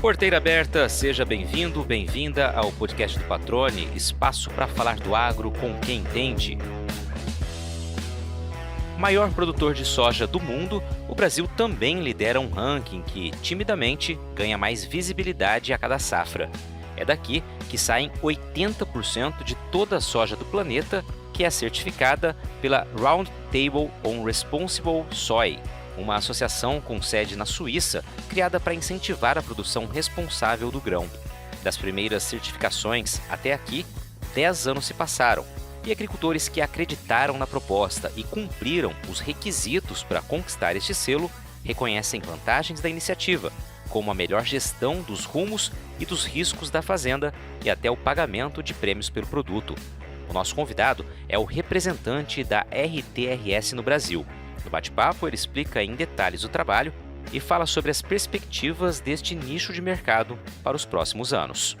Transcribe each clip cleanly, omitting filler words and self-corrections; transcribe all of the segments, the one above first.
Porteira aberta, seja bem-vindo, bem-vinda ao podcast do Patrone, espaço para falar do agro com quem entende. Maior produtor de soja do mundo, o Brasil também lidera um ranking que, timidamente, ganha mais visibilidade a cada safra. É daqui que saem 80% de toda a soja do planeta, que é certificada pela Round Table on Responsible Soy, uma associação com sede na Suíça, criada para incentivar a produção responsável do grão. Das primeiras certificações até aqui, 10 anos se passaram, e agricultores que acreditaram na proposta e cumpriram os requisitos para conquistar este selo reconhecem vantagens da iniciativa, como a melhor gestão dos rumos e dos riscos da fazenda e até o pagamento de prêmios pelo produto. O nosso convidado é o representante da RTRS no Brasil. No bate-papo, ele explica em detalhes o trabalho e fala sobre as perspectivas deste nicho de mercado para os próximos anos.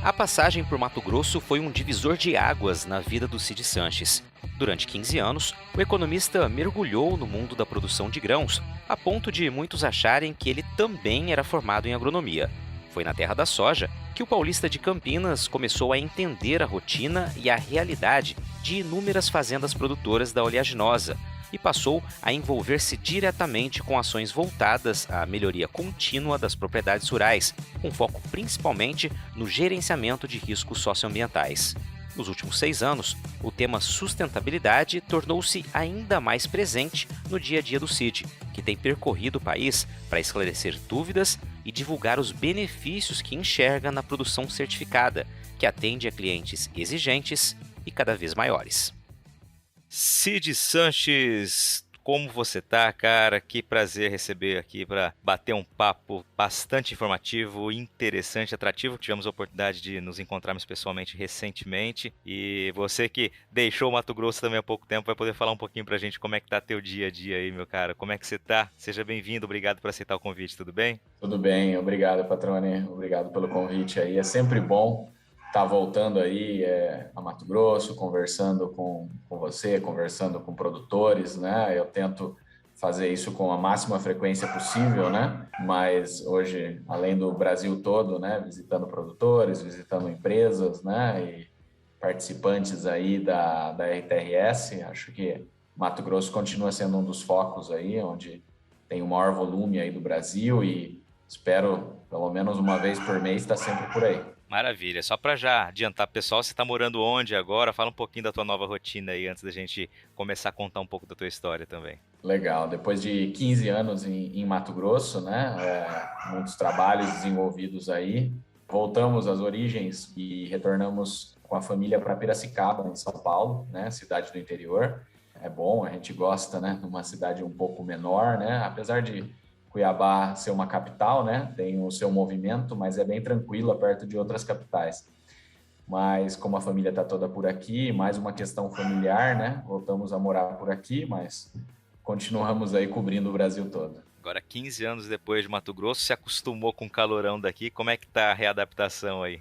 A passagem por Mato Grosso foi um divisor de águas na vida do Cid Sanches. Durante 15 anos, o economista mergulhou no mundo da produção de grãos, a ponto de muitos acharem que ele também era formado em agronomia. Foi na terra da soja que o paulista de Campinas começou a entender a rotina e a realidade de inúmeras fazendas produtoras da oleaginosa e passou a envolver-se diretamente com ações voltadas à melhoria contínua das propriedades rurais, com foco principalmente no gerenciamento de riscos socioambientais. Nos últimos 6 anos, o tema sustentabilidade tornou-se ainda mais presente no dia a dia do Cid, que tem percorrido o país para esclarecer dúvidas e divulgar os benefícios que enxerga na produção certificada, que atende a clientes exigentes e cada vez maiores. Cid Sanches, como você tá, cara? Que prazer receber aqui para bater um papo bastante informativo, interessante, atrativo. Tivemos a oportunidade de nos encontrarmos pessoalmente recentemente e você que deixou o Mato Grosso também há pouco tempo vai poder falar um pouquinho pra gente como é que tá teu dia a dia aí, meu cara. Como é que você tá? Seja bem-vindo, obrigado por aceitar o convite, tudo bem? Tudo bem, obrigado, Patrone, obrigado pelo convite aí. É sempre bom estar voltando aí a Mato Grosso, conversando com você, conversando com produtores, né? Eu tento fazer isso com a máxima frequência possível, né? Mas hoje, além do Brasil todo, né? Visitando produtores, visitando empresas, né? E participantes aí da RTRS, acho que Mato Grosso continua sendo um dos focos aí, onde tem o maior volume aí do Brasil e espero, pelo menos uma vez por mês, estar sempre por aí. Maravilha. Só para já adiantar, pessoal, você está morando onde agora? Fala um pouquinho da tua nova rotina aí, antes da gente começar a contar um pouco da tua história também. Legal. Depois de 15 anos em Mato Grosso, né? Muitos trabalhos desenvolvidos aí. Voltamos às origens e retornamos com a família para Piracicaba, em São Paulo, né? Cidade do interior. É bom, a gente gosta, né? Numa cidade um pouco menor, né? Apesar de Cuiabá ser uma capital, né? Tem o seu movimento, mas é bem tranquilo, perto de outras capitais. Mas como a família está toda por aqui, mais uma questão familiar, né? Voltamos a morar por aqui, mas continuamos aí cobrindo o Brasil todo. Agora, 15 anos depois de Mato Grosso, se acostumou com o calorão daqui, como é que tá a readaptação aí?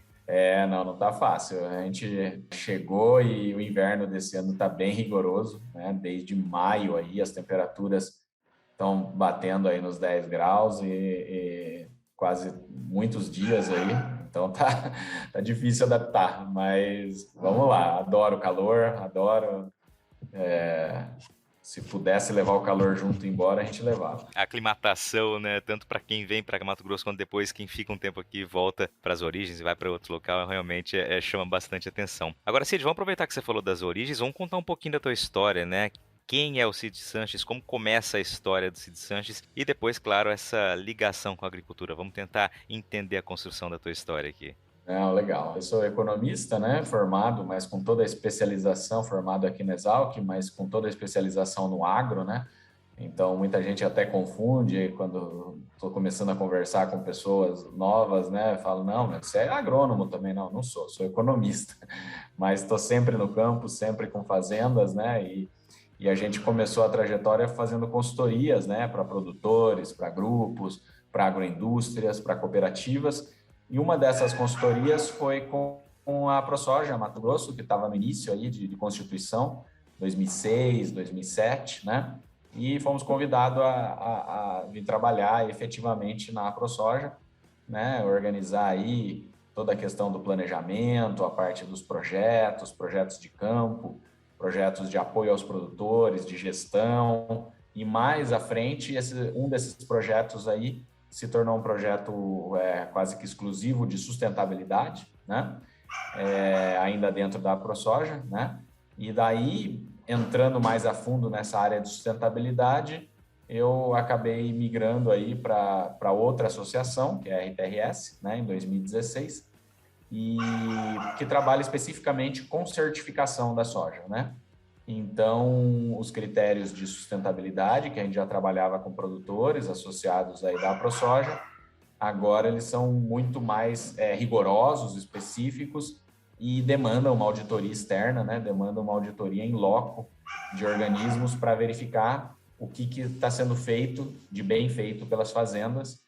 Não tá fácil. A gente chegou e o inverno desse ano tá bem rigoroso, né? Desde maio aí as temperaturas estão batendo aí nos 10 graus e quase muitos dias aí, então tá difícil adaptar, mas vamos lá, adoro o calor, adoro, se pudesse levar o calor junto embora, a gente levava. A aclimatação, né, tanto para quem vem para Mato Grosso quanto depois quem fica um tempo aqui e volta para as origens e vai para outro local, realmente chama bastante atenção. Agora, Cid, vamos aproveitar que você falou das origens, vamos contar um pouquinho da tua história, né? Quem é o Cid Sanches, como começa a história do Cid Sanches e depois, claro, essa ligação com a agricultura. Vamos tentar entender a construção da tua história aqui. Legal. Eu sou economista, né, formado, mas com toda a especialização, formado aqui na Exalc, mas com toda a especialização no agro, né? Então, muita gente até confunde quando estou começando a conversar com pessoas novas, né? Falo, não, mas você é agrônomo também? Não, não sou economista. Mas estou sempre no campo, sempre com fazendas, né? E a gente começou a trajetória fazendo consultorias, né? Para produtores, para grupos, para agroindústrias, para cooperativas. E uma dessas consultorias foi com a ProSoja Mato Grosso, que estava no início aí de constituição, 2006, 2007, né? e fomos convidados a vir trabalhar efetivamente na AproSoja, né? Organizar aí toda a questão do planejamento, a parte dos projetos de campo, projetos de apoio aos produtores, de gestão, e mais à frente, um desses projetos aí se tornou um projeto quase que exclusivo de sustentabilidade, né? Ainda dentro da AproSoja, né? E daí, entrando mais a fundo nessa área de sustentabilidade, eu acabei migrando aí para outra associação, que é a RTRS, né, em 2016, e que trabalha especificamente com certificação da soja, né? Então, os critérios de sustentabilidade, que a gente já trabalhava com produtores associados aí da AproSoja, agora eles são muito mais rigorosos, específicos e demandam uma auditoria externa, né? Demandam uma auditoria em loco de organismos para verificar o que está sendo feito, de bem feito pelas fazendas,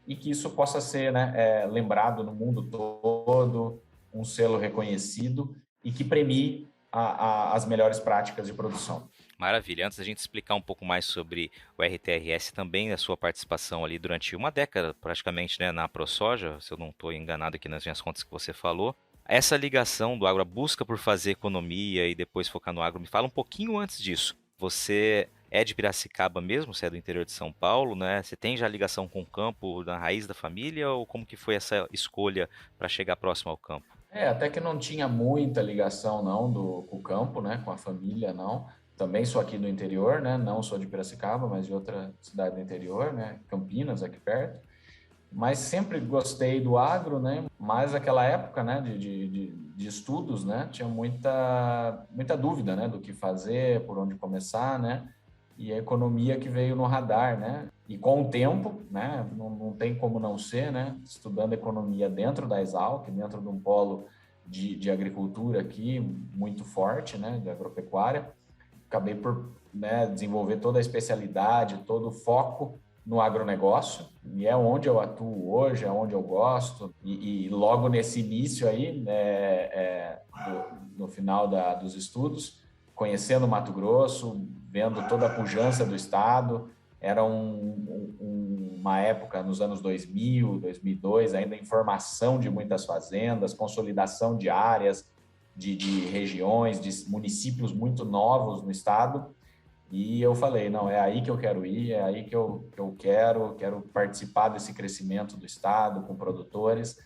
e que isso possa ser, né, lembrado no mundo todo, um selo reconhecido e que premie as melhores práticas de produção. Maravilha. Antes da gente explicar um pouco mais sobre o RTRS, também a sua participação ali durante uma década, praticamente, né, na AproSoja, se eu não estou enganado aqui nas minhas contas que você falou, essa ligação do agro, a busca por fazer economia e depois focar no agro, me fala um pouquinho antes disso. Você é de Piracicaba mesmo, você é do interior de São Paulo, né? Você tem já ligação com o campo na raiz da família ou como que foi essa escolha para chegar próximo ao campo? Até que não tinha muita ligação não com o campo, né, com a família, não. Também sou aqui do interior, né, não sou de Piracicaba, mas de outra cidade do interior, né, Campinas, aqui perto. Mas sempre gostei do agro, né, mas naquela época, né, de estudos, né, tinha muita dúvida, né, do que fazer, por onde começar, né, e a economia que veio no radar, né, e com o tempo, né, não tem como não ser, né, estudando economia dentro da Exalc, dentro de um polo de agricultura aqui muito forte, né, de agropecuária, acabei por, né, desenvolver toda a especialidade, todo o foco no agronegócio, e é onde eu atuo hoje, é onde eu gosto, e logo nesse início aí, no final dos estudos, conhecendo o Mato Grosso, vendo toda a pujança do estado, era uma época nos anos 2000, 2002, ainda em formação de muitas fazendas, consolidação de áreas, de regiões, de municípios muito novos no estado, e eu falei, não, é aí que eu quero ir, é aí que eu quero participar desse crescimento do estado com produtores,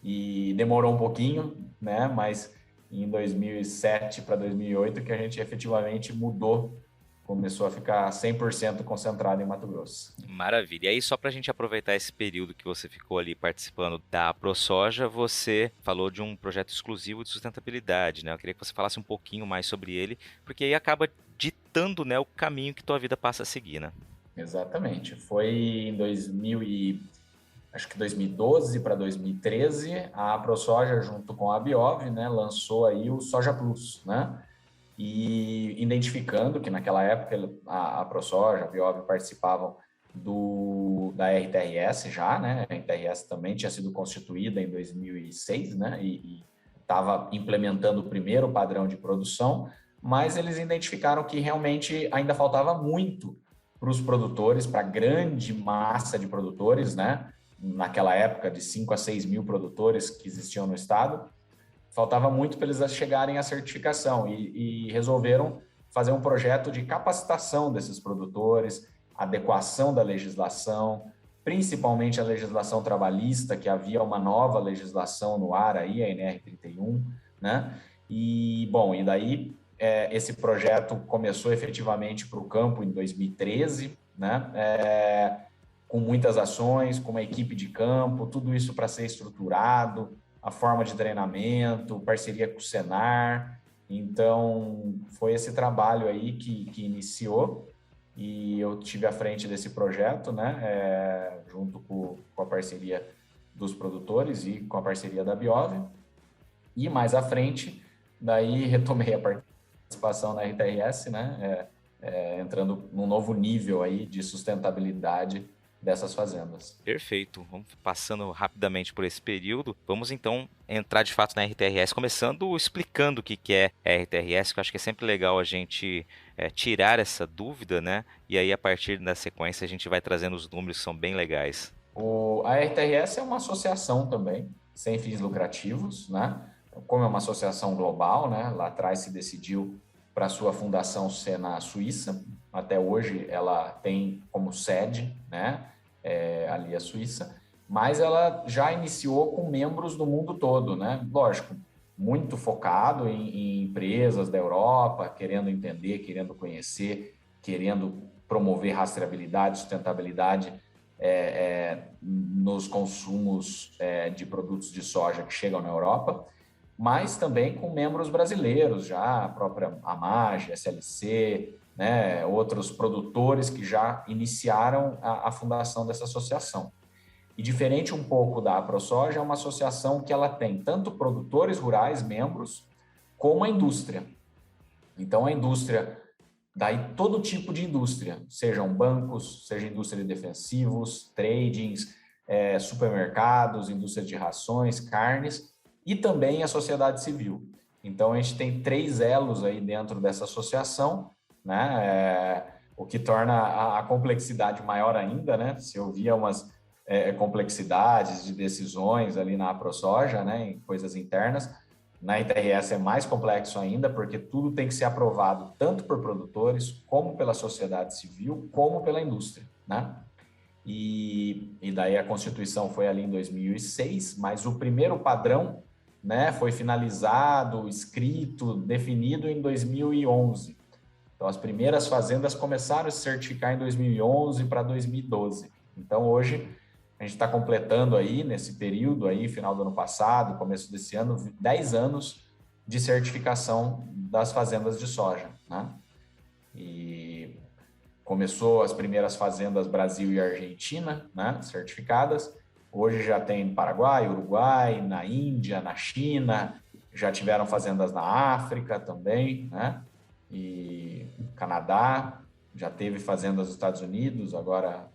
e demorou um pouquinho, né, mas em 2007 para 2008 que a gente efetivamente mudou, começou a ficar 100% concentrado em Mato Grosso. Maravilha. E aí, só para a gente aproveitar esse período que você ficou ali participando da AproSoja, você falou de um projeto exclusivo de sustentabilidade, né? Eu queria que você falasse um pouquinho mais sobre ele, porque aí acaba ditando, né, o caminho que tua vida passa a seguir, né? Exatamente. Foi em acho que 2012 para 2013, a AproSoja, junto com a Biov, né, lançou aí o Soja Plus, né? E identificando que naquela época a AproSoja, a Biov participavam da RTRS já, né? A RTRS também tinha sido constituída em 2006, né? E estava implementando o primeiro padrão de produção, mas eles identificaram que realmente ainda faltava muito para os produtores, para a grande massa de produtores, né? Naquela época de 5 a 6 mil produtores que existiam no estado, faltava muito para eles chegarem à certificação e resolveram fazer um projeto de capacitação desses produtores, adequação da legislação, principalmente a legislação trabalhista, que havia uma nova legislação no ar aí, a NR31, né? E, bom, e daí esse projeto começou efetivamente para o campo em 2013, né? Com muitas ações, com uma equipe de campo, tudo isso para ser estruturado, a forma de treinamento, parceria com o Senar. Então, foi esse trabalho aí que iniciou e eu tive à frente desse projeto, né, junto com a parceria dos produtores e com a parceria da Biov. E mais à frente, daí retomei a participação na RTRS, né, entrando num novo nível aí de sustentabilidade dessas fazendas. Perfeito. Vamos passando rapidamente por esse período. Vamos então entrar de fato na RTRS, começando explicando o que é a RTRS, que eu acho que é sempre legal a gente tirar essa dúvida, né? E aí, a partir da sequência, a gente vai trazendo os números que são bem legais. A RTRS é uma associação também, sem fins lucrativos, né? Como é uma associação global, né? Lá atrás se decidiu para sua fundação ser na Suíça. Até hoje ela tem como sede, né? Ali a Suíça. Mas ela já iniciou com membros do mundo todo, né? Lógico, muito focado em empresas da Europa, querendo entender, querendo conhecer, querendo promover rastreabilidade, sustentabilidade nos consumos de produtos de soja que chegam na Europa, mas também com membros brasileiros, já a própria AMAGE, SLC, né, outros produtores que já iniciaram a fundação dessa associação. E diferente um pouco da AproSoja, é uma associação que ela tem tanto produtores rurais, membros, como a indústria. Então, a indústria, daí todo tipo de indústria, sejam bancos, seja indústria de defensivos, tradings, supermercados, indústria de rações, carnes, e também a sociedade civil. Então, a gente tem 3 elos aí dentro dessa associação, né? O que torna a complexidade maior ainda, né? Se eu via umas complexidades de decisões ali na AproSoja, né, em coisas internas. Na ITRS é mais complexo ainda, porque tudo tem que ser aprovado tanto por produtores, como pela sociedade civil, como pela indústria, né? E daí a Constituição foi ali em 2006, mas o primeiro padrão, né, foi finalizado, escrito, definido em 2011. Então, as primeiras fazendas começaram a se certificar em 2011 para 2012. Então, hoje, a gente está completando aí, nesse período aí, final do ano passado, começo desse ano, 10 anos de certificação das fazendas de soja, né? E começou as primeiras fazendas Brasil e Argentina, né, certificadas. Hoje já tem no Paraguai, Uruguai, na Índia, na China, já tiveram fazendas na África também, né? E Canadá, já teve fazendas nos Estados Unidos, agora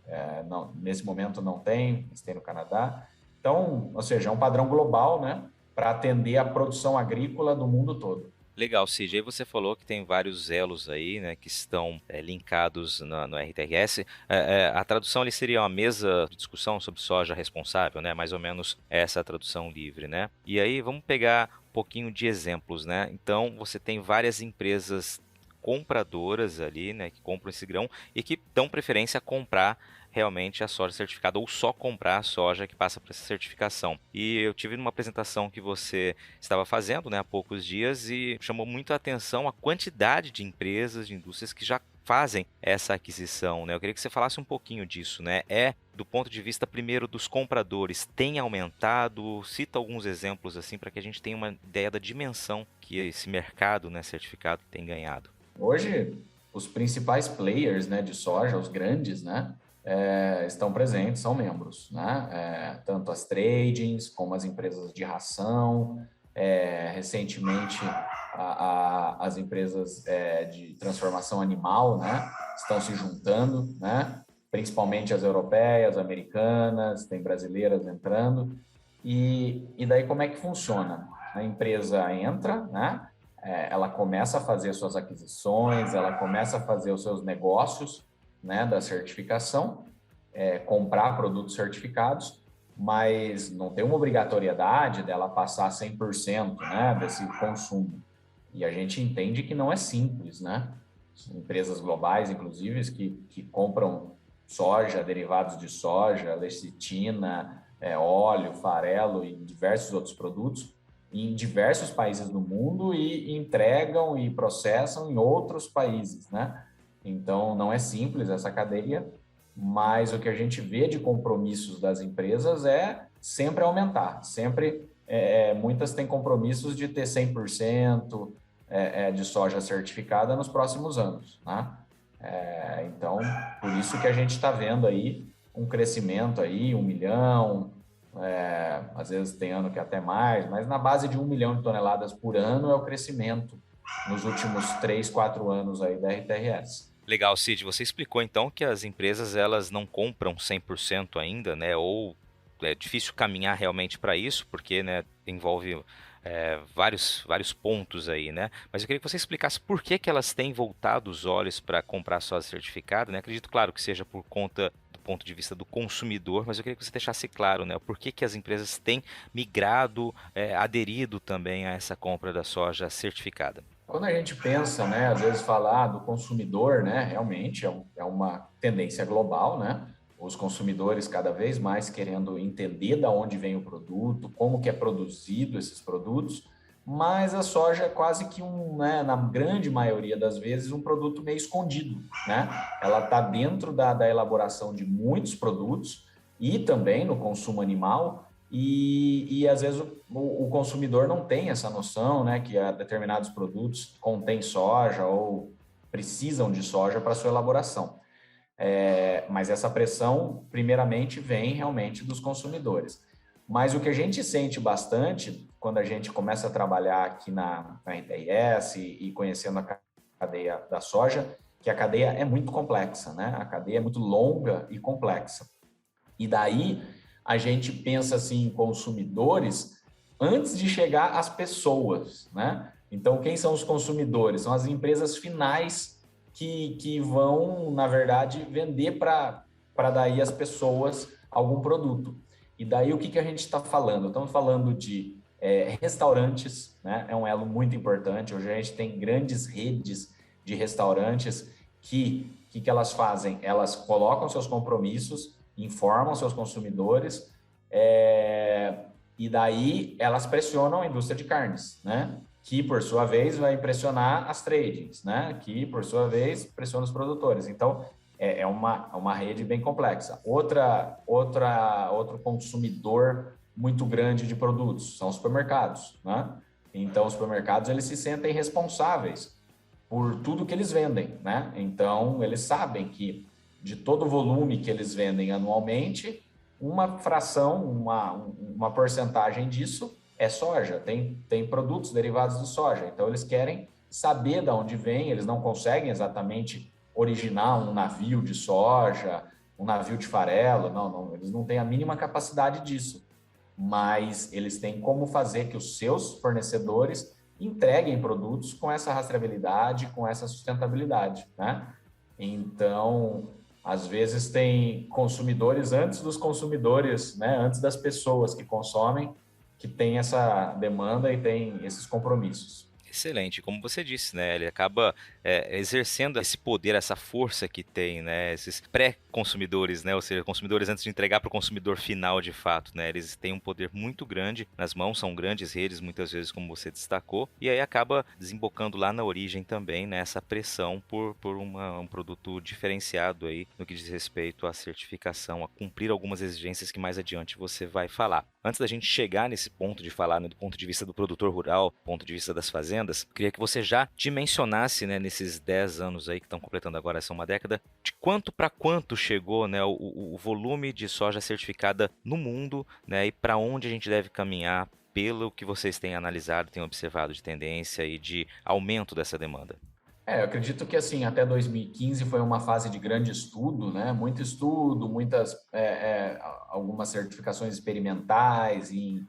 não, nesse momento não tem, mas tem no Canadá. Então, ou seja, é um padrão global, né, para atender a produção agrícola do mundo todo. Legal, Cid. Aí você falou que tem vários elos aí, né, que estão linkados no RTRS. A tradução ali seria uma mesa de discussão sobre soja responsável, né? Mais ou menos essa a tradução livre, né? E aí vamos pegar um pouquinho de exemplos, né? Então você tem várias empresas compradoras ali, né, que compram esse grão e que dão preferência a comprar realmente a soja certificada ou só comprar a soja que passa por essa certificação. E eu tive numa apresentação que você estava fazendo, né, há poucos dias e chamou muito a atenção a quantidade de empresas, de indústrias que já fazem essa aquisição, né? Eu queria que você falasse um pouquinho disso, né? Do ponto de vista primeiro dos compradores, tem aumentado? Cita alguns exemplos assim para que a gente tenha uma ideia da dimensão que esse mercado, né, certificado tem ganhado. Hoje, os principais players, né, de soja, os grandes, né, estão presentes, são membros, né? Tanto as tradings como as empresas de ração, recentemente as empresas de transformação animal, né, estão se juntando, né? Principalmente as europeias, americanas, tem brasileiras entrando. E daí como é que funciona? A empresa entra, né? Ela começa a fazer suas aquisições, ela começa a fazer os seus negócios, né, da certificação, comprar produtos certificados, mas não tem uma obrigatoriedade dela passar 100%, né, desse consumo. E a gente entende que não é simples, né? Empresas globais, inclusive, que compram soja, derivados de soja, lecitina, óleo, farelo e diversos outros produtos, em diversos países do mundo e entregam e processam em outros países, né? Então, não é simples essa cadeia, mas o que a gente vê de compromissos das empresas é sempre aumentar, sempre, muitas têm compromissos de ter 100% de soja certificada nos próximos anos, né? Então, por isso que a gente está vendo aí um crescimento aí, 1 milhão, às vezes tem ano que até mais, mas na base de 1 milhão de toneladas por ano é o crescimento nos últimos 3, 4 anos aí da RTRS. Legal, Cid. Você explicou então que as empresas elas não compram 100% ainda, né? Ou é difícil caminhar realmente para isso, porque, né, envolve vários pontos aí, né? Mas eu queria que você explicasse por que elas têm voltado os olhos para comprar soja certificada, né? Acredito, claro, que seja por conta do ponto de vista do consumidor, mas eu queria que você deixasse claro, né? Por que as empresas têm migrado, aderido também a essa compra da soja certificada. Quando a gente pensa, né, às vezes falar do consumidor, né, realmente é uma tendência global, né? Os consumidores cada vez mais querendo entender de onde vem o produto, como que é produzido esses produtos, mas a soja é quase que né, na grande maioria das vezes, um produto meio escondido, né? Ela está dentro da elaboração de muitos produtos e também no consumo animal, e às vezes o consumidor não tem essa noção, né, que determinados produtos contêm soja ou precisam de soja para sua elaboração. Mas essa pressão, primeiramente, vem realmente dos consumidores. Mas o que a gente sente bastante quando a gente começa a trabalhar aqui na RTIS e conhecendo a cadeia da soja, que a cadeia é muito complexa, né? A cadeia é muito longa e complexa. E daí a gente pensa assim em consumidores antes de chegar às pessoas, né? Então, quem são os consumidores? São as empresas finais que vão, na verdade, vender para daí as pessoas algum produto. E daí o que a gente está falando? Estamos falando de restaurantes, né? É um elo muito importante. Hoje a gente tem grandes redes de restaurantes que elas fazem? Elas colocam seus compromissos, informam seus consumidores, e daí elas pressionam a indústria de carnes, né? Que por sua vez vai pressionar as tradings, né? Que por sua vez pressiona os produtores. Então é uma rede bem complexa. Outro consumidor muito grande de produtos são os supermercados, né? Então os supermercados eles se sentem responsáveis por tudo que eles vendem, né? Então eles sabem que de todo o volume que eles vendem anualmente, uma fração, uma porcentagem disso é soja, tem produtos derivados de soja. Então, eles querem saber de onde vem, eles não conseguem exatamente originar um navio de soja, um navio de farelo, não, eles não têm a mínima capacidade disso. Mas eles têm como fazer que os seus fornecedores entreguem produtos com essa rastreabilidade, com essa sustentabilidade, né? Então, às vezes tem consumidores antes dos consumidores, né? Antes das pessoas que consomem, que tem essa demanda e tem esses compromissos. Excelente, como você disse, né? Ele acaba exercendo esse poder, essa força que tem, né? Esses pré-consumidores, né? Ou seja, consumidores antes de entregar para o consumidor final de fato, né? Eles têm um poder muito grande nas mãos, são grandes redes, muitas vezes, como você destacou, e aí acaba desembocando lá na origem também, né? Essa pressão por um produto diferenciado aí no que diz respeito à certificação, a cumprir algumas exigências que mais adiante você vai falar. Antes da gente chegar nesse ponto de falar, né, do ponto de vista do produtor rural, ponto de vista das fazendas, queria que você já dimensionasse, né, nesses 10 anos aí que estão completando agora essa uma década, de quanto para quanto chegou, né, o volume de soja certificada no mundo, né, e para onde a gente deve caminhar pelo que vocês têm analisado, têm observado de tendência e de aumento dessa demanda. Eu acredito que assim até 2015 foi uma fase de grande estudo, né? Muito estudo, algumas certificações experimentais em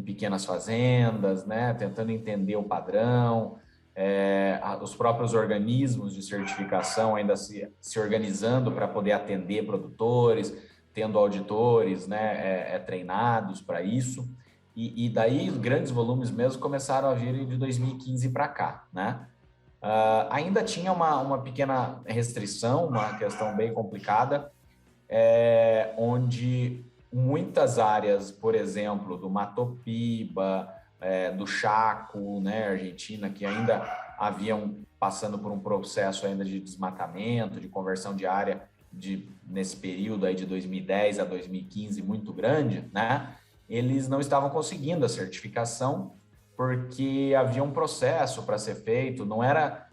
pequenas fazendas, né? Tentando entender o padrão. Os próprios organismos de certificação ainda se organizando para poder atender produtores, tendo auditores, né? Treinados para isso. E daí grandes volumes mesmo começaram a vir de 2015 para cá, né? Ainda tinha uma pequena restrição, uma questão bem complicada, onde muitas áreas, por exemplo, do Mato Piba, do Chaco, né, Argentina, que ainda haviam passando por um processo ainda de desmatamento, de conversão de área nesse período aí de 2010 a 2015 muito grande, né, eles não estavam conseguindo a certificação porque havia um processo para ser feito, não era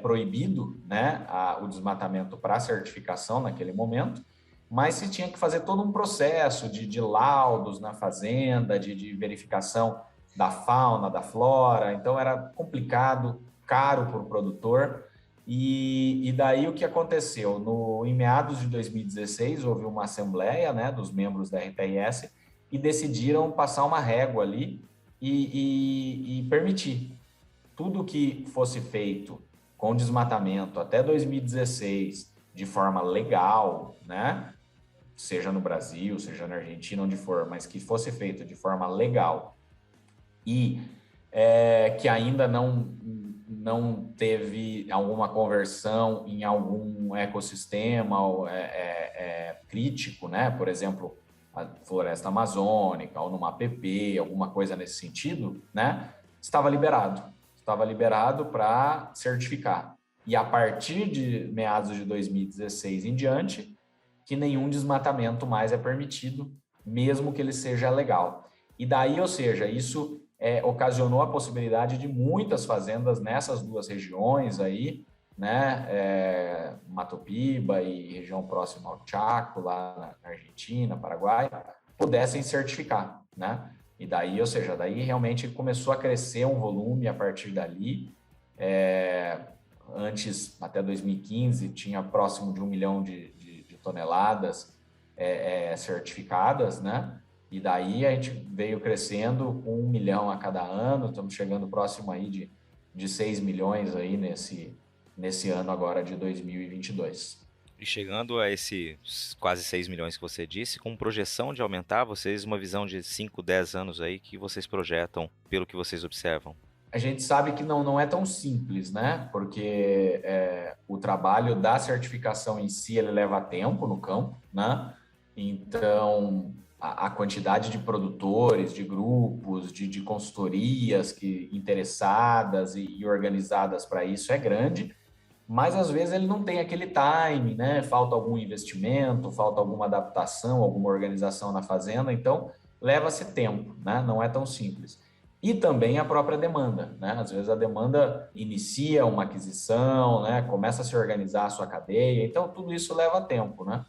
proibido, né, o desmatamento para certificação naquele momento, mas se tinha que fazer todo um processo de laudos na fazenda, de verificação da fauna, da flora, então era complicado, caro para o produtor, E daí o que aconteceu? Em meados de 2016, houve uma assembleia, né, dos membros da RTRS e decidiram passar uma régua ali e permitir tudo que fosse feito com desmatamento até 2016 de forma legal, né, seja no Brasil, seja na Argentina, onde for, mas que fosse feito de forma legal e que ainda não teve alguma conversão em algum ecossistema crítico, né? Por exemplo, a floresta amazônica ou numa APP, alguma coisa nesse sentido, né? Estava liberado para certificar. E a partir de meados de 2016 em diante, que nenhum desmatamento mais é permitido, mesmo que ele seja legal. E daí, ou seja, isso ocasionou a possibilidade de muitas fazendas nessas duas regiões aí, né, Mato Piba e região próxima ao Chaco, lá na Argentina, Paraguai, pudessem certificar, né? E daí, ou seja, daí realmente começou a crescer um volume a partir dali. Antes, até 2015, tinha próximo de 1 milhão de toneladas certificadas, né? E daí a gente veio crescendo com 1 milhão a cada ano, estamos chegando próximo aí de 6 milhões aí nesse ano agora de 2022. E chegando a esses quase 6 milhões que você disse, com projeção de aumentar, vocês, uma visão de 5, 10 anos aí, que vocês projetam pelo que vocês observam? A gente sabe que não é tão simples, né? Porque o trabalho da certificação em si, ele leva tempo no campo, né? Então, a quantidade de produtores, de grupos, de consultorias interessadas e organizadas para isso é grande, mas às vezes ele não tem aquele time, né? Falta algum investimento, falta alguma adaptação, alguma organização na fazenda, então leva-se tempo, né? Não é tão simples. E também a própria demanda, né? Às vezes a demanda inicia uma aquisição, né? Começa a se organizar a sua cadeia, então tudo isso leva tempo, né?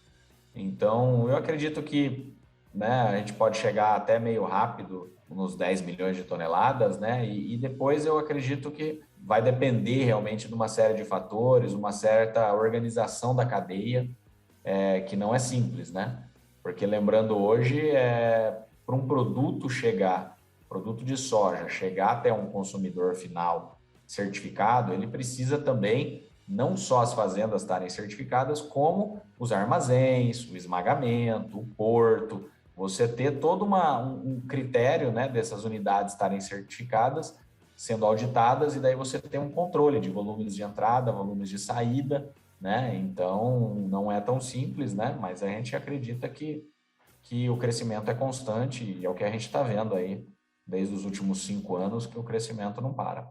Então, eu acredito que, né, a gente pode chegar até meio rápido nos 10 milhões de toneladas, né? E depois eu acredito que vai depender realmente de uma série de fatores, uma certa organização da cadeia, que não é simples, né? Porque lembrando hoje, para um produto de soja, chegar até um consumidor final certificado, ele precisa também não só as fazendas estarem certificadas, como os armazéns, o esmagamento, o porto, você ter todo um critério, né, dessas unidades estarem certificadas, sendo auditadas, e daí você tem um controle de volumes de entrada, volumes de saída, né? Então, não é tão simples, né? Mas a gente acredita que o crescimento é constante e é o que a gente está vendo aí desde os últimos 5 anos, que o crescimento não para.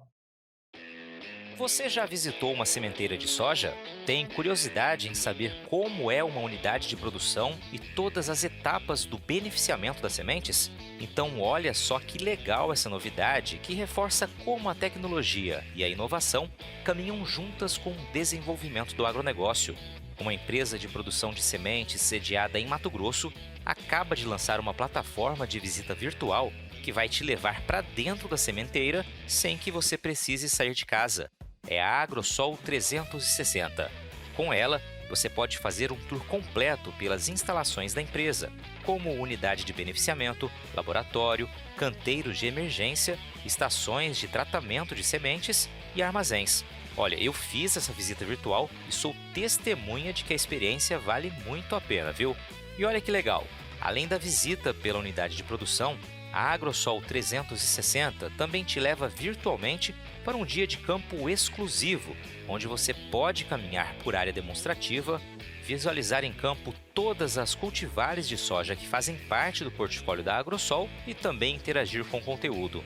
Você já visitou uma sementeira de soja? Tem curiosidade em saber como é uma unidade de produção e todas as etapas do beneficiamento das sementes? Então olha só que legal essa novidade que reforça como a tecnologia e a inovação caminham juntas com o desenvolvimento do agronegócio. Uma empresa de produção de sementes sediada em Mato Grosso acaba de lançar uma plataforma de visita virtual que vai te levar para dentro da sementeira sem que você precise sair de casa. É a AgroSol 360. Com ela, você pode fazer um tour completo pelas instalações da empresa, como unidade de beneficiamento, laboratório, canteiros de emergência, estações de tratamento de sementes e armazéns. Olha, eu fiz essa visita virtual e sou testemunha de que a experiência vale muito a pena, viu? E olha que legal, além da visita pela unidade de produção, a AgroSol 360 também te leva virtualmente para um dia de campo exclusivo, onde você pode caminhar por área demonstrativa, visualizar em campo todas as cultivares de soja que fazem parte do portfólio da AgroSol e também interagir com o conteúdo.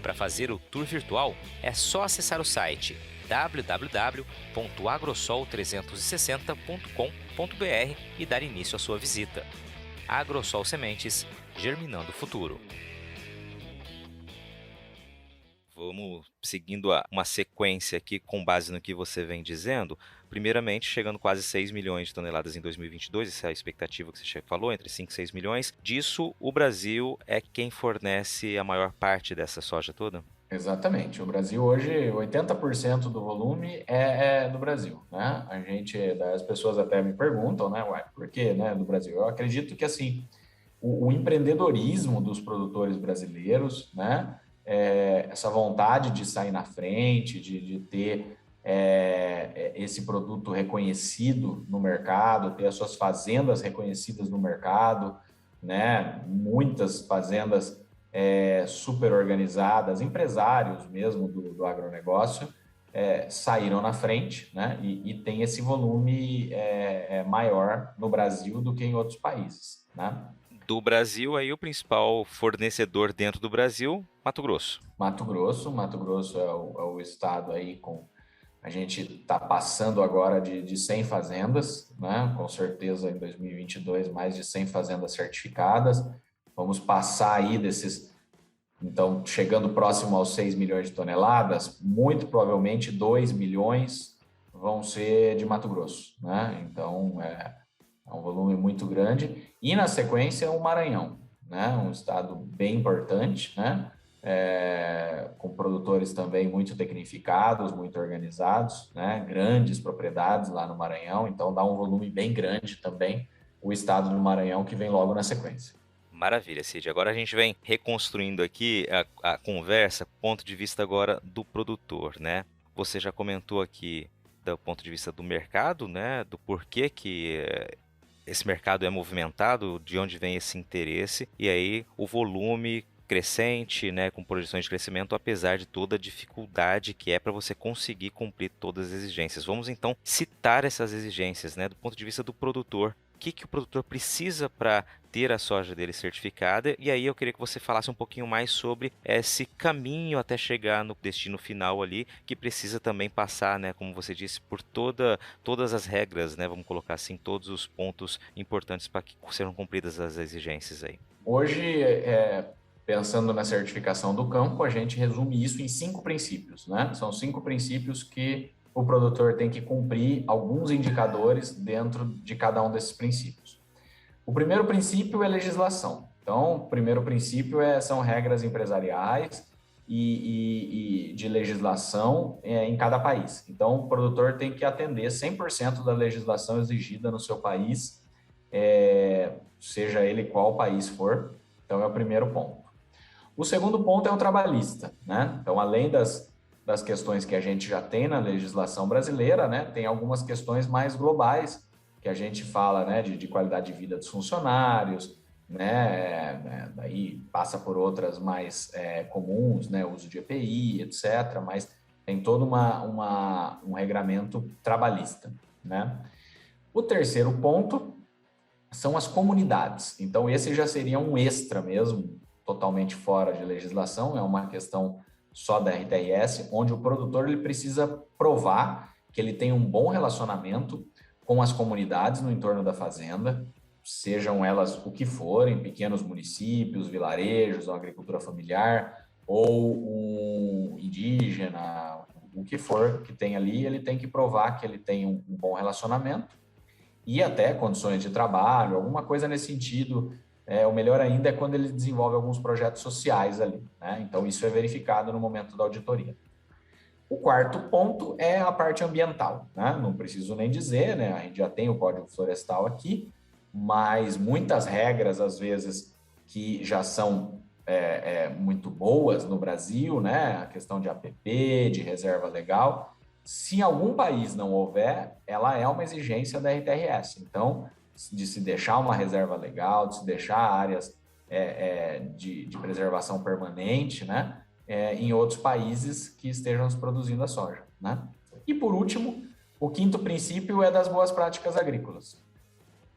Para fazer o tour virtual, é só acessar o site www.agrosol360.com.br e dar início à sua visita. AgroSol Sementes, germinando o futuro. Vamos seguindo uma sequência aqui com base no que você vem dizendo. Primeiramente, chegando quase 6 milhões de toneladas em 2022, essa é a expectativa que você falou, entre 5 e 6 milhões. Disso, o Brasil é quem fornece a maior parte dessa soja toda? Exatamente. O Brasil hoje, 80% do volume é do Brasil, né? As pessoas até me perguntam, né, uai, por que, né, do Brasil? Eu acredito que, assim, o empreendedorismo dos produtores brasileiros, né, essa vontade de sair na frente, de ter esse produto reconhecido no mercado, ter as suas fazendas reconhecidas no mercado, né, muitas fazendas super organizadas, empresários mesmo do agronegócio, saíram na frente, né? E tem esse volume maior no Brasil do que em outros países, né? Do Brasil, aí o principal fornecedor dentro do Brasil, Mato Grosso. Mato Grosso é o estado aí com... A gente está passando agora de 100 fazendas, né? Com certeza em 2022 mais de 100 fazendas certificadas. Vamos passar aí desses... Então, chegando próximo aos 6 milhões de toneladas, muito provavelmente 2 milhões vão ser de Mato Grosso, né? Então, é um volume muito grande. E, na sequência, o Maranhão, né? Um estado bem importante, né? Com produtores também muito tecnificados, muito organizados, né? Grandes propriedades lá no Maranhão. Então, dá um volume bem grande também o estado do Maranhão, que vem logo na sequência. Maravilha, Cid. Agora a gente vem reconstruindo aqui a conversa, ponto de vista agora do produtor, né? Você já comentou aqui do ponto de vista do mercado, né? Do porquê que esse mercado é movimentado, de onde vem esse interesse, e aí o volume crescente, né, com projeções de crescimento, apesar de toda a dificuldade que é para você conseguir cumprir todas as exigências. Vamos então citar essas exigências, né, do ponto de vista do produtor. O que o produtor precisa para ter a soja dele certificada? E aí eu queria que você falasse um pouquinho mais sobre esse caminho até chegar no destino final ali, que precisa também passar, né, como você disse, por todas as regras, né, vamos colocar assim, todos os pontos importantes para que sejam cumpridas as exigências aí. Hoje, pensando na certificação do campo, a gente resume isso em 5 princípios, né? São 5 princípios que o produtor tem que cumprir alguns indicadores dentro de cada um desses princípios. O primeiro princípio é legislação. Então, o primeiro princípio são regras empresariais e de legislação em cada país. Então, o produtor tem que atender 100% da legislação exigida no seu país, seja ele qual país for. Então, é o primeiro ponto. O segundo ponto é o trabalhista, né? Então, além das questões que a gente já tem na legislação brasileira, né, tem algumas questões mais globais que a gente fala, né, de qualidade de vida dos funcionários, né, daí passa por outras mais comuns, né, uso de EPI, etc., mas tem todo um regramento trabalhista, né? O terceiro ponto são as comunidades. Então, esse já seria um extra mesmo, totalmente fora de legislação, é uma questão só da RTRS, onde o produtor ele precisa provar que ele tem um bom relacionamento com as comunidades no entorno da fazenda, sejam elas o que forem, pequenos municípios, vilarejos, uma agricultura familiar ou um indígena, o que for que tem ali, ele tem que provar que ele tem um bom relacionamento e até condições de trabalho, alguma coisa nesse sentido. O melhor ainda é quando ele desenvolve alguns projetos sociais ali, né? Então, isso é verificado no momento da auditoria. O quarto ponto é a parte ambiental, né? Não preciso nem dizer, né? A gente já tem o Código Florestal aqui, mas muitas regras, às vezes, que já são muito boas no Brasil, né? A questão de APP, de reserva legal. Se em algum país não houver, ela é uma exigência da RTRS. Então, de se deixar uma reserva legal, de se deixar áreas de preservação permanente, né? Em outros países que estejam produzindo a soja, né? E, por último, o quinto princípio é das boas práticas agrícolas,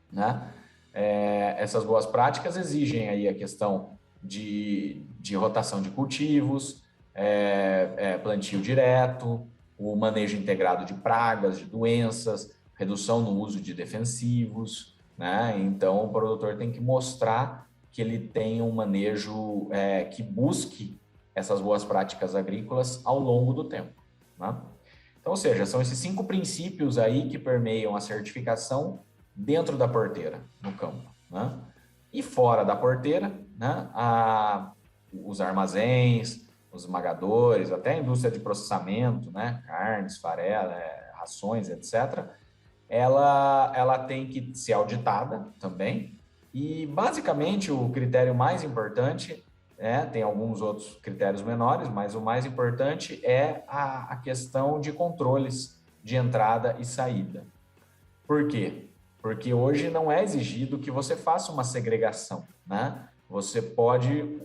né? Essas boas práticas exigem aí a questão de rotação de cultivos, plantio direto, o manejo integrado de pragas, de doenças, redução no uso de defensivos, né? Então, o produtor tem que mostrar que ele tem um manejo que busque essas boas práticas agrícolas ao longo do tempo, né? Então, ou seja, são esses 5 princípios aí que permeiam a certificação dentro da porteira, no campo, né? E fora da porteira, né, os armazéns, os esmagadores, até a indústria de processamento, né? Carnes, farela, rações, etc., ela tem que ser auditada também. E, basicamente, o critério mais importante, tem alguns outros critérios menores, mas o mais importante é a questão de controles de entrada e saída. Por quê? Porque hoje não é exigido que você faça uma segregação, né? Você pode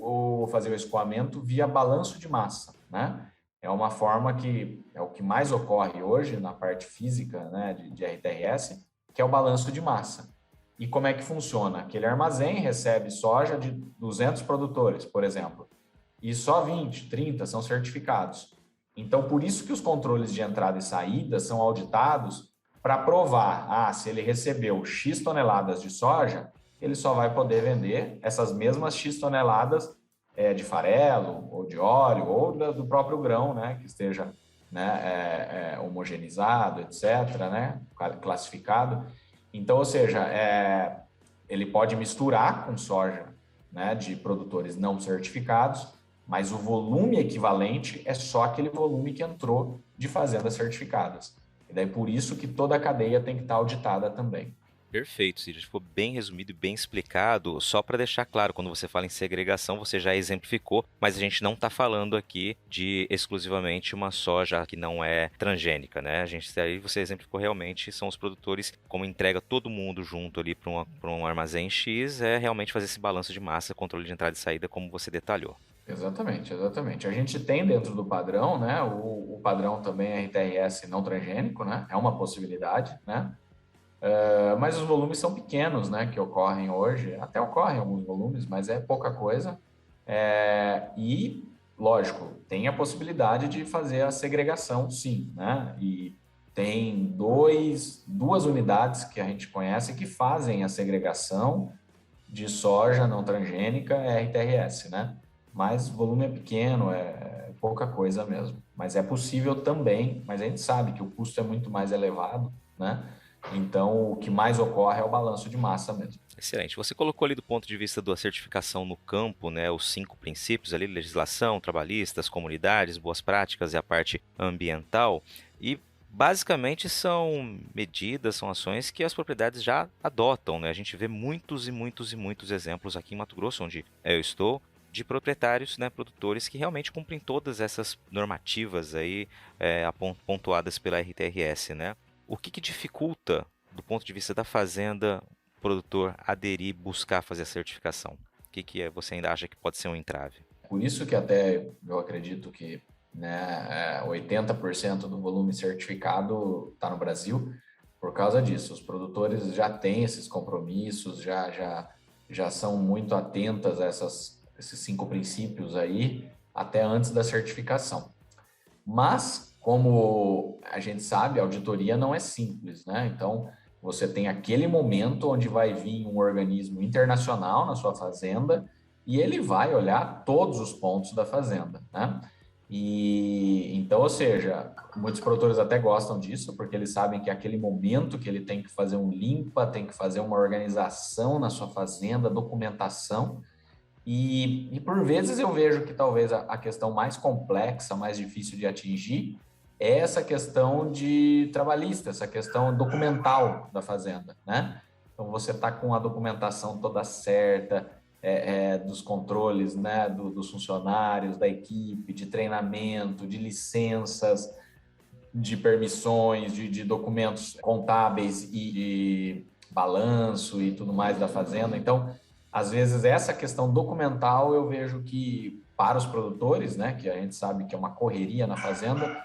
fazer o escoamento via balanço de massa, né? É uma forma que é o que mais ocorre hoje na parte física, né, de RTRS, que é o balanço de massa. E como é que funciona? Aquele armazém recebe soja de 200 produtores, por exemplo, e só 20, 30 são certificados. Então, por isso que os controles de entrada e saída são auditados para provar, se ele recebeu X toneladas de soja, ele só vai poder vender essas mesmas X toneladas de farelo, ou de óleo, ou do próprio grão, né, que esteja, né, homogeneizado, etc., né, classificado. Então, ou seja, ele pode misturar com soja, né, de produtores não certificados, mas o volume equivalente é só aquele volume que entrou de fazendas certificadas. E daí por isso que toda a cadeia tem que estar auditada também. Perfeito, Cid. Ficou bem resumido e bem explicado. Só para deixar claro, quando você fala em segregação, você já exemplificou, mas a gente não está falando aqui de exclusivamente uma soja que não é transgênica, né? Aí você exemplificou realmente, são os produtores, como entrega todo mundo junto ali para um armazém X, é realmente fazer esse balanço de massa, controle de entrada e saída, como você detalhou. Exatamente, exatamente. A gente tem dentro do padrão, né? O padrão também é RTRS não transgênico, né? É uma possibilidade, né? Mas os volumes são pequenos, né? Que ocorrem hoje. Até ocorrem alguns volumes, mas é pouca coisa. E, lógico, tem a possibilidade de fazer a segregação, sim, né? E tem duas unidades que a gente conhece que fazem a segregação de soja não transgênica, RTRS, né? Mas o volume é pequeno, é pouca coisa mesmo. Mas é possível também, mas a gente sabe que o custo é muito mais elevado, né? Então, o que mais ocorre é o balanço de massa mesmo. Excelente. Você colocou ali do ponto de vista da certificação no campo, né, os 5 princípios ali, legislação, trabalhistas, comunidades, boas práticas e a parte ambiental. E basicamente são medidas, são ações que as propriedades já adotam, né? A gente vê muitos e muitos e muitos exemplos aqui em Mato Grosso, onde eu estou, de proprietários, né, produtores que realmente cumprem todas essas normativas aí pontuadas pela RTRS, né? O que dificulta, do ponto de vista da fazenda, o produtor aderir, buscar fazer a certificação? O que você ainda acha que pode ser um entrave? Por isso que até eu acredito que, né, 80% do volume certificado está no Brasil, por causa disso. Os produtores já têm esses compromissos, já são muito atentas a esses 5 princípios aí, até antes da certificação. Mas, como a gente sabe, a auditoria não é simples, né? Então, você tem aquele momento onde vai vir um organismo internacional na sua fazenda e ele vai olhar todos os pontos da fazenda, né? E então, ou seja, muitos produtores até gostam disso, porque eles sabem que é aquele momento que ele tem que fazer um limpa, tem que fazer uma organização na sua fazenda, documentação. E por vezes eu vejo que talvez a questão mais complexa, mais difícil de atingir, é essa questão de trabalhista, essa questão documental da fazenda, né? Então você está com a documentação toda certa, dos controles, né, dos funcionários, da equipe, de treinamento, de licenças, de permissões, de documentos contábeis e de balanço e tudo mais da fazenda. Então, às vezes, essa questão documental eu vejo que, para os produtores, né, que a gente sabe que é uma correria na fazenda,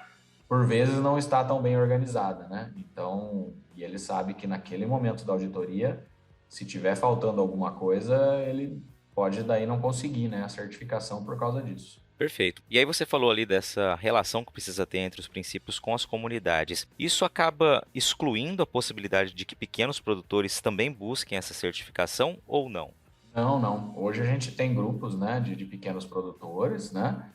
por vezes não está tão bem organizada, né? Então, e ele sabe que naquele momento da auditoria, se tiver faltando alguma coisa, ele pode daí não conseguir, né, a certificação por causa disso. Perfeito. E aí você falou ali dessa relação que precisa ter entre os princípios com as comunidades. Isso acaba excluindo a possibilidade de que pequenos produtores também busquem essa certificação ou não? Não, não. Hoje a gente tem grupos, né, de pequenos produtores, né?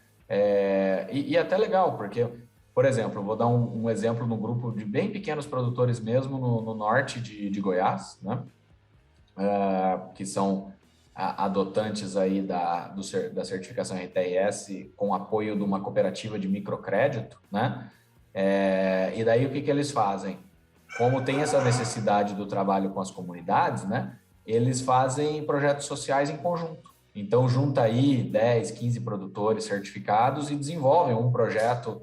E até legal, porque, por exemplo, eu vou dar um exemplo no grupo de bem pequenos produtores mesmo no norte de Goiás, né? Que são adotantes aí da certificação RTRS com apoio de uma cooperativa de microcrédito, né? E daí o que eles fazem? Como tem essa necessidade do trabalho com as comunidades, né? Eles fazem projetos sociais em conjunto. Então, junta aí 10, 15 produtores certificados e desenvolvem um projeto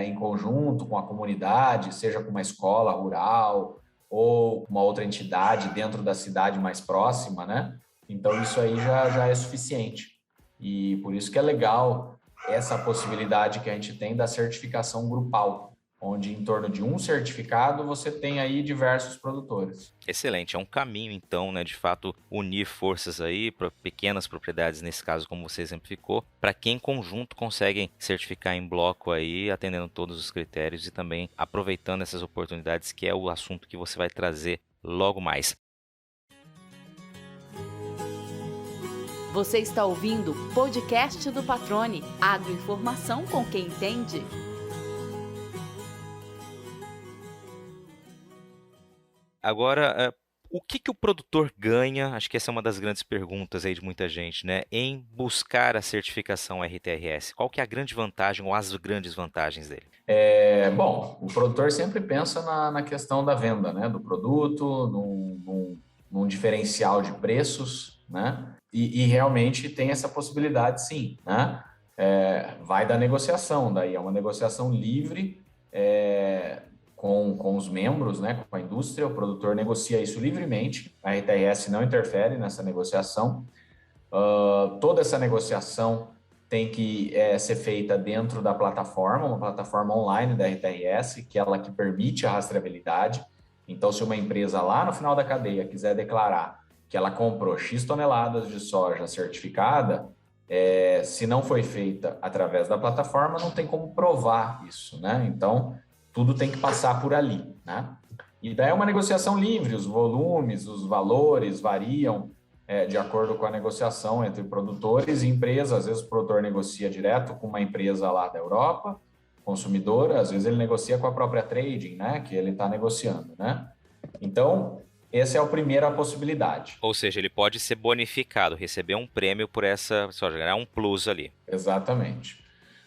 em conjunto com a comunidade, seja com uma escola rural ou uma outra entidade dentro da cidade mais próxima, né? Então, isso aí já é suficiente. E por isso que é legal essa possibilidade que a gente tem da certificação grupal, onde em torno de um certificado você tem aí diversos produtores. Excelente, é um caminho então, né, de fato, unir forças aí para pequenas propriedades, nesse caso, como você exemplificou, para que em conjunto conseguem certificar em bloco aí, atendendo todos os critérios e também aproveitando essas oportunidades, que é o assunto que você vai trazer logo mais. Você está ouvindo o podcast do Patrone, agroinformação com quem entende. Agora, o que o produtor ganha? Acho que essa é uma das grandes perguntas aí de muita gente, né? Em buscar a certificação RTRS. Qual que é a grande vantagem ou as grandes vantagens dele? Bom, o produtor sempre pensa na questão da venda, né? Do produto, num diferencial de preços, né? E realmente tem essa possibilidade, sim, né? Vai da negociação, daí é uma negociação livre, com os membros, né, com a indústria, o produtor negocia isso livremente, a RTRS não interfere nessa negociação. Toda essa negociação tem que ser feita dentro da plataforma, uma plataforma online da RTRS, que é ela que permite a rastreabilidade. Então, se uma empresa lá no final da cadeia quiser declarar que ela comprou X toneladas de soja certificada, se não foi feita através da plataforma, não tem como provar isso, né? Então, tudo tem que passar por ali, né? E daí é uma negociação livre, os volumes, os valores variam de acordo com a negociação entre produtores e empresas. Às vezes o produtor negocia direto com uma empresa lá da Europa, consumidora, às vezes ele negocia com a própria trading, né? Que ele está negociando, né? Então, essa é a primeira possibilidade. Ou seja, ele pode ser bonificado, receber um prêmio por essa soja, ganhar um plus ali. Exatamente.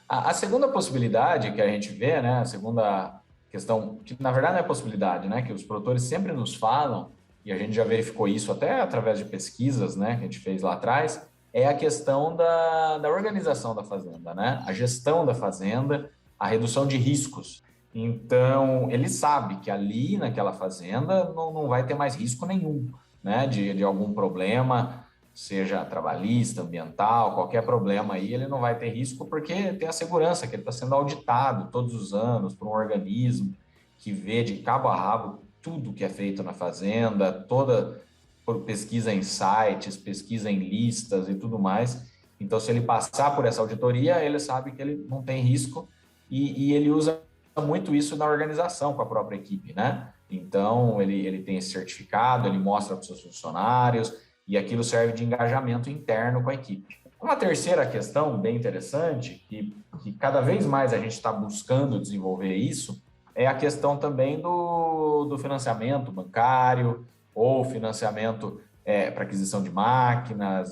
A segunda possibilidade que a gente vê, né, a segunda questão, que na verdade não é possibilidade, né, que os produtores sempre nos falam, e a gente já verificou isso até através de pesquisas, né, que a gente fez lá atrás, é a questão da organização da fazenda, né, a gestão da fazenda, a redução de riscos. Então, ele sabe que ali naquela fazenda não vai ter mais risco nenhum, né, de algum problema, seja trabalhista, ambiental, qualquer problema aí, ele não vai ter risco porque tem a segurança que ele está sendo auditado todos os anos por um organismo que vê de cabo a rabo tudo que é feito na fazenda, toda por pesquisa em sites, pesquisa em listas e tudo mais. Então, se ele passar por essa auditoria, ele sabe que ele não tem risco e ele usa muito isso na organização com a própria equipe, né? Então, ele tem esse certificado, ele mostra para os seus funcionários, e aquilo serve de engajamento interno com a equipe. Uma terceira questão bem interessante, que cada vez mais a gente está buscando desenvolver isso, é a questão também do financiamento bancário ou financiamento para aquisição de máquinas,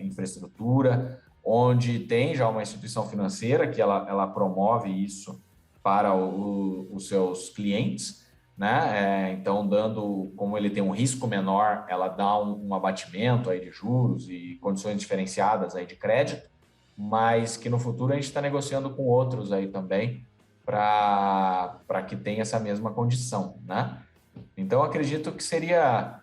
infraestrutura, onde tem já uma instituição financeira que ela promove isso para os seus clientes, né? Então, como ele tem um risco menor, ela dá um abatimento aí de juros e condições diferenciadas aí de crédito, mas que no futuro a gente está negociando com outros aí também para que tenha essa mesma condição, né? Então, acredito que seria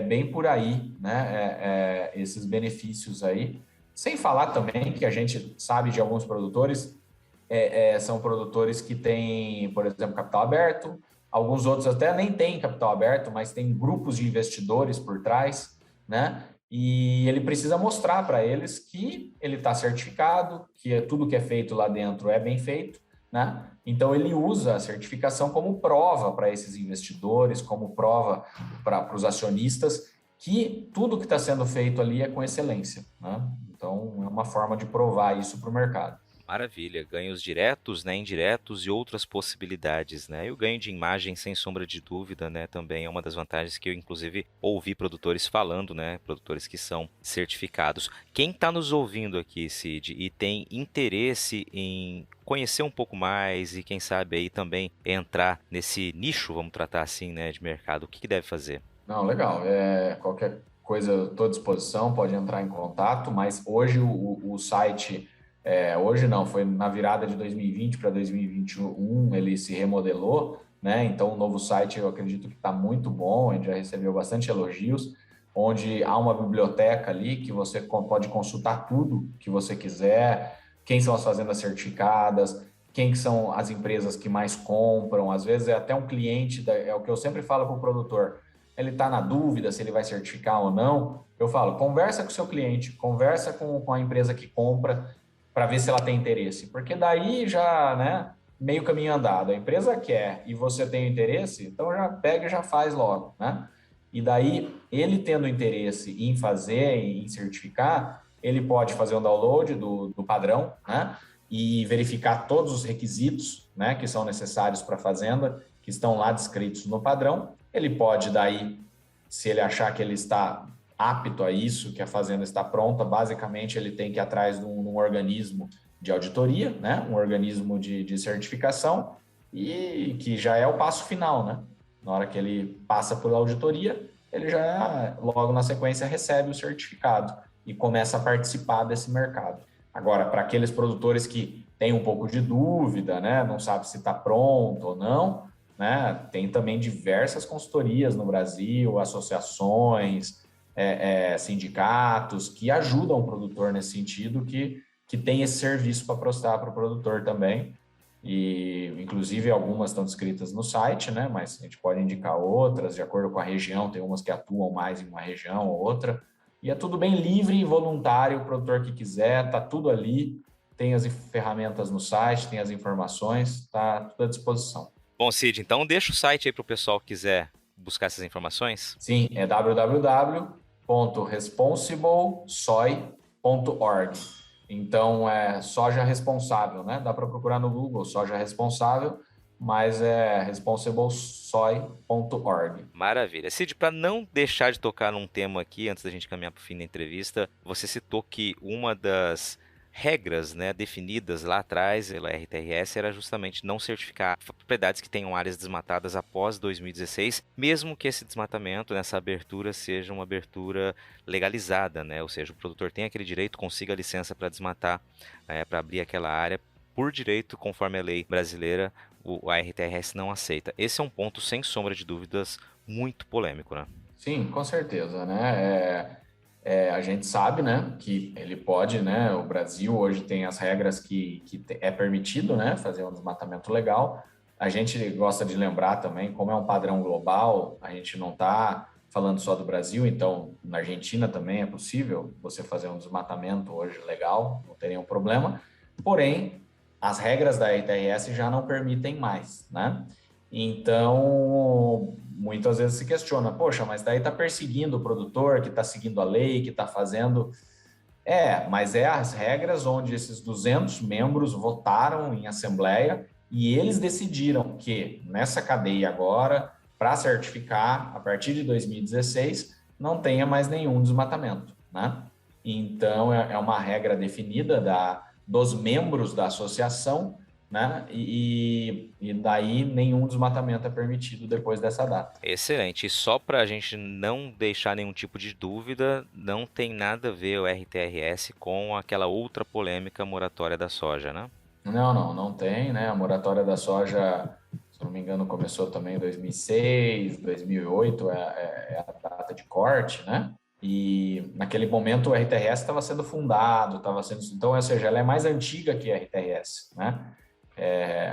bem por aí, né? Esses benefícios aí. Sem falar também que a gente sabe de alguns produtores, são produtores que têm, por exemplo, capital aberto. Alguns outros até nem têm capital aberto, mas tem grupos de investidores por trás, né? E ele precisa mostrar para eles que ele está certificado, que tudo que é feito lá dentro é bem feito, né? Então, ele usa a certificação como prova para esses investidores, como prova para os acionistas, que tudo que está sendo feito ali é com excelência, né? Então, é uma forma de provar isso para o mercado. Maravilha, ganhos diretos, né, indiretos e outras possibilidades, né? E o ganho de imagem, sem sombra de dúvida, né, também é uma das vantagens que eu, inclusive, ouvi produtores falando, né, produtores que são certificados. Quem está nos ouvindo aqui, Cid, e tem interesse em conhecer um pouco mais e, quem sabe, aí também entrar nesse nicho, vamos tratar assim, né, de mercado, o que deve fazer? Não, legal. Qualquer coisa, eu estou à disposição, pode entrar em contato, mas hoje o site, hoje não, foi na virada de 2020 para 2021, ele se remodelou, né? Então o novo site eu acredito que está muito bom, a gente já recebeu bastante elogios, onde há uma biblioteca ali que você pode consultar tudo que você quiser, quem são as fazendas certificadas, quem que são as empresas que mais compram, às vezes é até um cliente, é o que eu sempre falo para o produtor, ele está na dúvida se ele vai certificar ou não, eu falo, conversa com o seu cliente, conversa com a empresa que compra para ver se ela tem interesse, porque daí já, né, meio caminho andado, a empresa quer e você tem interesse, então já pega e já faz logo, né? E daí, ele tendo interesse em fazer, em certificar, ele pode fazer um download do padrão, né? E verificar todos os requisitos, né, que são necessários para a fazenda, que estão lá descritos no padrão. Ele pode, daí, se ele achar que ele está apto a isso, que a fazenda está pronta, basicamente ele tem que ir atrás de um organismo de auditoria, né? Um organismo de certificação, e que já é o passo final, né? Na hora que ele passa por auditoria, ele já, logo na sequência, recebe o certificado e começa a participar desse mercado. Agora, para aqueles produtores que têm um pouco de dúvida, né? Não sabe se está pronto ou não, né? Tem também diversas consultorias no Brasil, associações, sindicatos que ajudam o produtor nesse sentido, que tem esse serviço para prestar para o produtor também. E, inclusive, algumas estão descritas no site, né? Mas a gente pode indicar outras, de acordo com a região, tem umas que atuam mais em uma região ou outra. E é tudo bem livre e voluntário, o produtor que quiser, tá tudo ali, tem as ferramentas no site, tem as informações, tá tudo à disposição. Bom, Cid, então deixa o site aí para o pessoal que quiser buscar essas informações. Sim, é www.responsiblesoy.org. Então, é soja responsável, né? Dá para procurar no Google, soja responsável, mas é responsiblesoy.org. Maravilha. Cid, para não deixar de tocar num tema aqui, antes da gente caminhar para o fim da entrevista, você citou que uma das regras, né, definidas lá atrás pela RTRS era justamente não certificar propriedades que tenham áreas desmatadas após 2016, mesmo que esse desmatamento, nessa abertura, seja uma abertura legalizada, né? Ou seja, o produtor tem aquele direito, consiga a licença para desmatar, para abrir aquela área por direito, conforme a lei brasileira, a RTRS não aceita. Esse é um ponto, sem sombra de dúvidas, muito polêmico, né? Sim, com certeza, né? A gente sabe, né, que ele pode, né, o Brasil hoje tem as regras que é permitido, né, fazer um desmatamento legal. A gente gosta de lembrar também, como é um padrão global, a gente não está falando só do Brasil, então na Argentina também é possível você fazer um desmatamento hoje legal, não tem nenhum problema, porém, as regras da RTRS já não permitem mais, né? Então, muitas vezes se questiona, poxa, mas daí está perseguindo o produtor, que está seguindo a lei, que está fazendo... Mas é as regras onde esses 200 membros votaram em assembleia e eles decidiram que nessa cadeia agora, para certificar, a partir de 2016, não tenha mais nenhum desmatamento, né? Então, é uma regra definida dos membros da associação, né? E daí nenhum desmatamento é permitido depois dessa data. Excelente. E só para a gente não deixar nenhum tipo de dúvida, não tem nada a ver o RTRS com aquela outra polêmica moratória da soja, né? Não tem, né? A moratória da soja, se não me engano, começou também em 2006, 2008, é a data de corte, né? E naquele momento o RTRS estava sendo fundado, então, ou seja, ela é mais antiga que a RTRS, né?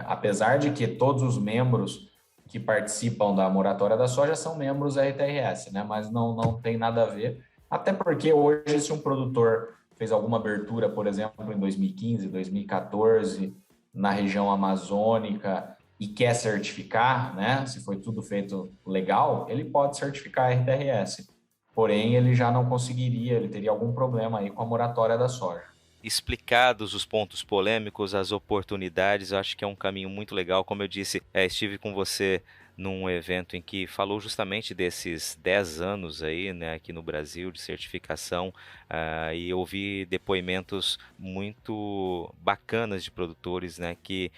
Apesar de que todos os membros que participam da moratória da soja são membros da RTRS, né? Mas não tem nada a ver, até porque hoje, se um produtor fez alguma abertura, por exemplo, em 2015, 2014, na região amazônica e quer certificar, né? Se foi tudo feito legal, ele pode certificar a RTRS, porém ele já não conseguiria, ele teria algum problema aí com a moratória da soja. explicados os pontos polêmicos, as oportunidades. Eu acho que é um caminho muito legal. Como eu disse, estive com você num evento em que falou justamente desses 10 anos aí, né, aqui no Brasil de certificação, e ouvi depoimentos muito bacanas de produtores, né, que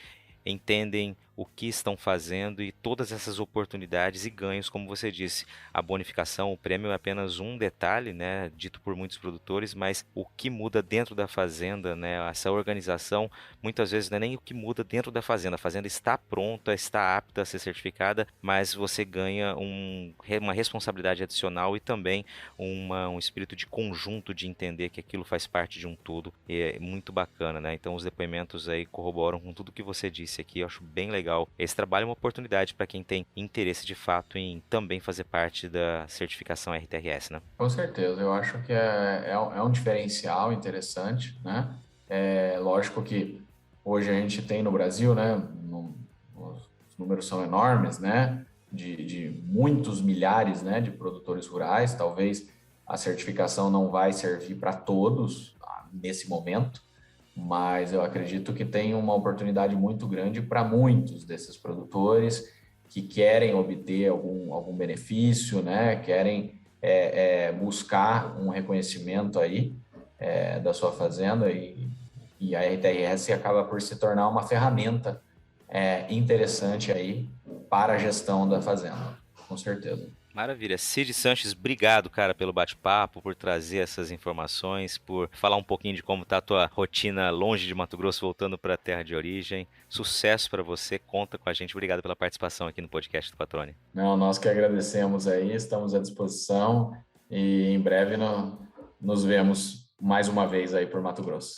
entendem o que estão fazendo e todas essas oportunidades e ganhos, como você disse. A bonificação, o prêmio é apenas um detalhe, né, dito por muitos produtores, mas o que muda dentro da fazenda, né, essa organização, muitas vezes não é nem o que muda dentro da fazenda. A fazenda está pronta, está apta a ser certificada, mas você ganha uma responsabilidade adicional e também um espírito de conjunto, de entender que aquilo faz parte de um todo. E é muito bacana, né? Então os depoimentos aí corroboram com tudo que você disse aqui. Eu acho bem legal. Esse trabalho é uma oportunidade para quem tem interesse de fato em também fazer parte da certificação RTRS, né? Com certeza, eu acho que é um diferencial interessante, né? É lógico que hoje a gente tem no Brasil, né? Os números são enormes, né? De muitos milhares, né? De produtores rurais. Talvez a certificação não vai servir para todos nesse momento, mas eu acredito que tem uma oportunidade muito grande para muitos desses produtores que querem obter algum benefício, né? Querem buscar um reconhecimento aí da sua fazenda e a RTRS acaba por se tornar uma ferramenta interessante aí para a gestão da fazenda, com certeza. Maravilha. Cid Sanches, obrigado, cara, pelo bate-papo, por trazer essas informações, por falar um pouquinho de como está a tua rotina longe de Mato Grosso, voltando para a terra de origem. Sucesso para você, conta com a gente. Obrigado pela participação aqui no podcast do Patrone. Não, nós que agradecemos aí, estamos à disposição e em breve nos vemos mais uma vez aí por Mato Grosso.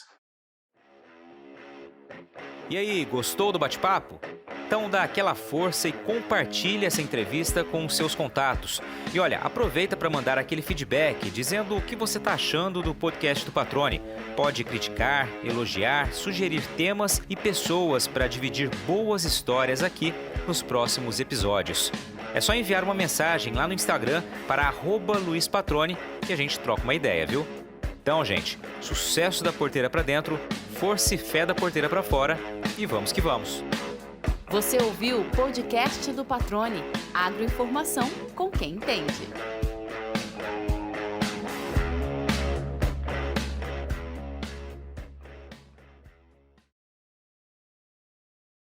E aí, gostou do bate-papo? Então dá aquela força e compartilha essa entrevista com os seus contatos. E olha, aproveita para mandar aquele feedback dizendo o que você está achando do podcast do Patrone. Pode criticar, elogiar, sugerir temas e pessoas para dividir boas histórias aqui nos próximos episódios. É só enviar uma mensagem lá no Instagram para @LuizPatrone que a gente troca uma ideia, viu? Então, gente, sucesso da porteira para dentro, força e fé da porteira para fora e vamos que vamos! Você ouviu o podcast do Patrone, agroinformação com quem entende.